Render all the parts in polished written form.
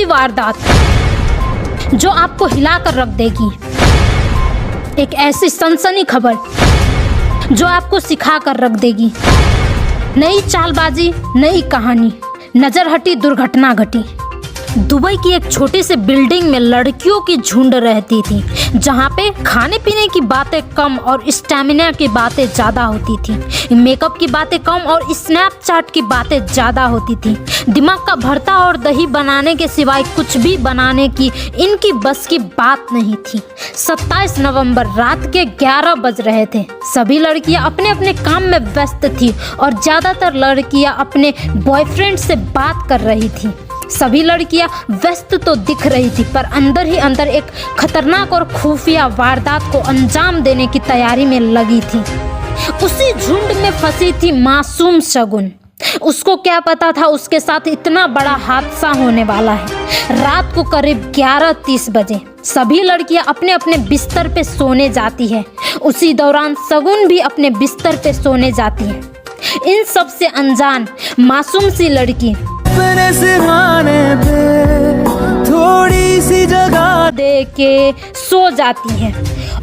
ऐसी वारदात जो आपको हिलाकर रख देगी, एक ऐसी सनसनी खबर जो आपको सिखा कर रख देगी। नई चालबाजी, नई कहानी, नजर हटी दुर्घटना घटी। दुबई की एक छोटी सी बिल्डिंग में लड़कियों की झुंड रहती थी, जहाँ पे खाने पीने की बातें कम और स्टैमिना की बातें ज़्यादा होती थी, मेकअप की बातें कम और स्नैपचैट की बातें ज़्यादा होती थी। दिमाग का भरता और दही बनाने के सिवाय कुछ भी बनाने की इनकी बस की बात नहीं थी। 27 नवंबर रात के 11 बज रहे थे। सभी लड़कियां अपने अपने काम में व्यस्त थी और ज़्यादातर लड़कियां अपने बॉयफ्रेंड से बात कर रही थी। सभी लड़कियां व्यस्त तो दिख रही थी, पर अंदर ही अंदर एक खतरनाक और खुफिया वारदात को अंजाम देने की तैयारी में लगी थी। उसी झुंड में फंसी थी मासूम शगुन। उसको क्या पता था उसके साथ इतना बड़ा हादसा होने वाला है। रात को करीब 11:30 बजे सभी लड़कियां अपने अपने बिस्तर पे सोने जाती है। उसी दौरान शगुन भी अपने बिस्तर पे सोने जाती है। इन सब से अनजान मासूम सी लड़की अपने सिरहाने पे थोड़ी सी जगह दे के सो जाती है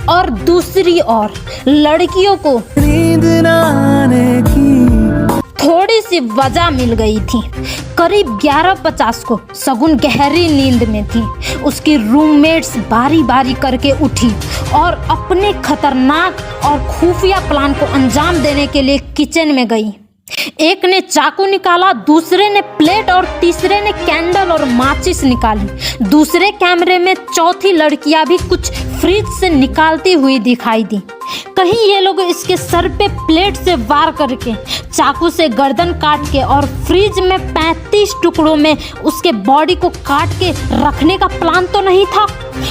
और दूसरी ओर लड़कियों को नींद न आने की थोड़ी सी वजह मिल गई थी। करीब 11:50 को शगुन गहरी नींद में थी। उसकी रूममेट्स बारी बारी करके उठी और अपने खतरनाक और खुफिया प्लान को अंजाम देने के लिए किचन में गई। एक ने चाकू निकाला, दूसरे ने प्लेट और तीसरे ने कैंडल और माचिस निकाली। दूसरे कैमरे में चौथी लड़कियां भी कुछ फ्रिज से निकालती हुई दिखाई दी। कहीं ये लोग इसके सर पे प्लेट से वार करके, चाकू से गर्दन काट के और फ्रिज में 35 टुकड़ों में उसके बॉडी को काट के रखने का प्लान तो नहीं था,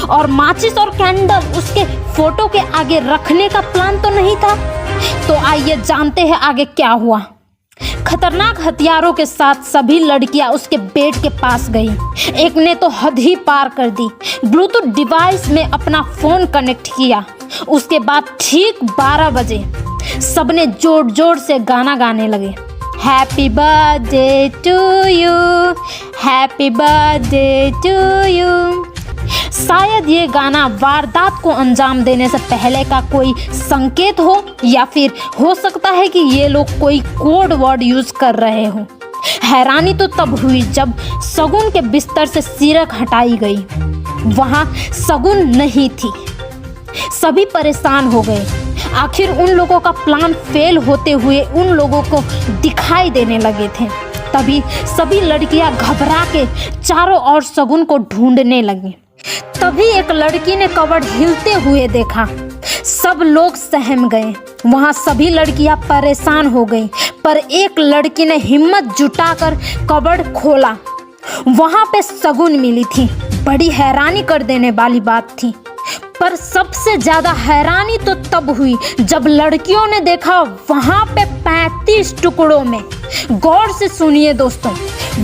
और माचिस और कैंडल उसके फोटो के आगे रखने का प्लान तो नहीं था। तो आइए जानते हैं आगे क्या हुआ। खतरनाक हथियारों के साथ सभी लड़कियां उसके बेड के पास गई। एक ने तो हद ही पार कर दी, ब्लूटूथ डिवाइस में अपना फोन कनेक्ट किया। उसके बाद ठीक 12 बजे सबने जोर जोर से गाना गाने लगे। Happy birthday to you, happy birthday to you. शायद ये गाना वारदात को अंजाम देने से पहले का कोई संकेत हो, या फिर हो सकता है कि ये लोग कोई कोड वर्ड यूज कर रहे हो। हैरानी तो तब हुई जब शगुन के बिस्तर से सिरक हटाई गई। वहां शगुन नहीं थी। सभी परेशान हो गए। आखिर उन लोगों का प्लान फेल होते हुए उन लोगों को दिखाई देने लगे थे। तभी सभी लड़कियां घबरा के चारों ओर शगुन को ढूंढने लगी। तभी एक लड़की ने कबर्ड हिलते हुए देखा। सब लोग सहम गए। वहां सभी लड़कियां परेशान हो गई, पर एक लड़की ने हिम्मत जुटाकर कबर्ड खोला। वहां पे शगुन मिली थी। बड़ी हैरानी कर देने वाली बात थी, पर सबसे ज्यादा हैरानी तो तब हुई जब लड़कियों ने देखा वहां पे 35 टुकड़ों में, गौर से सुनिए दोस्तों,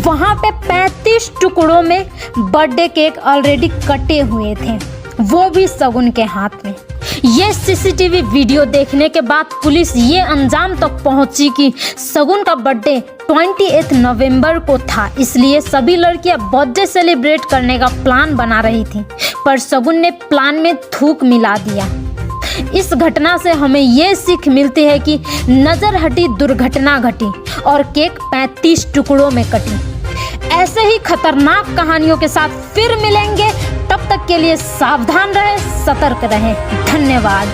वहां पे 35 टुकड़ों में बर्थडे केक ऑलरेडी कटे हुए थे, वो भी शगुन के हाथ में। ये सीसीटीवी वीडियो देखने के बाद पुलिस ये अंजाम तक पहुंची कि शगुन का बर्थडे 28 नवंबर को था, इसलिए सभी लड़कियां बर्थडे सेलिब्रेट करने का प्लान बना रही थी, पर शगुन ने प्लान में थूक मिला दिया। इस घटना से हमें ये सीख मिलती है कि नजर हटी दुर्घटना घटी और केक 35 टुकड़ों में कटी। ऐसे ही खतरनाक कहानियों के साथ फिर मिलेंगे। तब तक के लिए सावधान रहें, सतर्क रहें। धन्यवाद।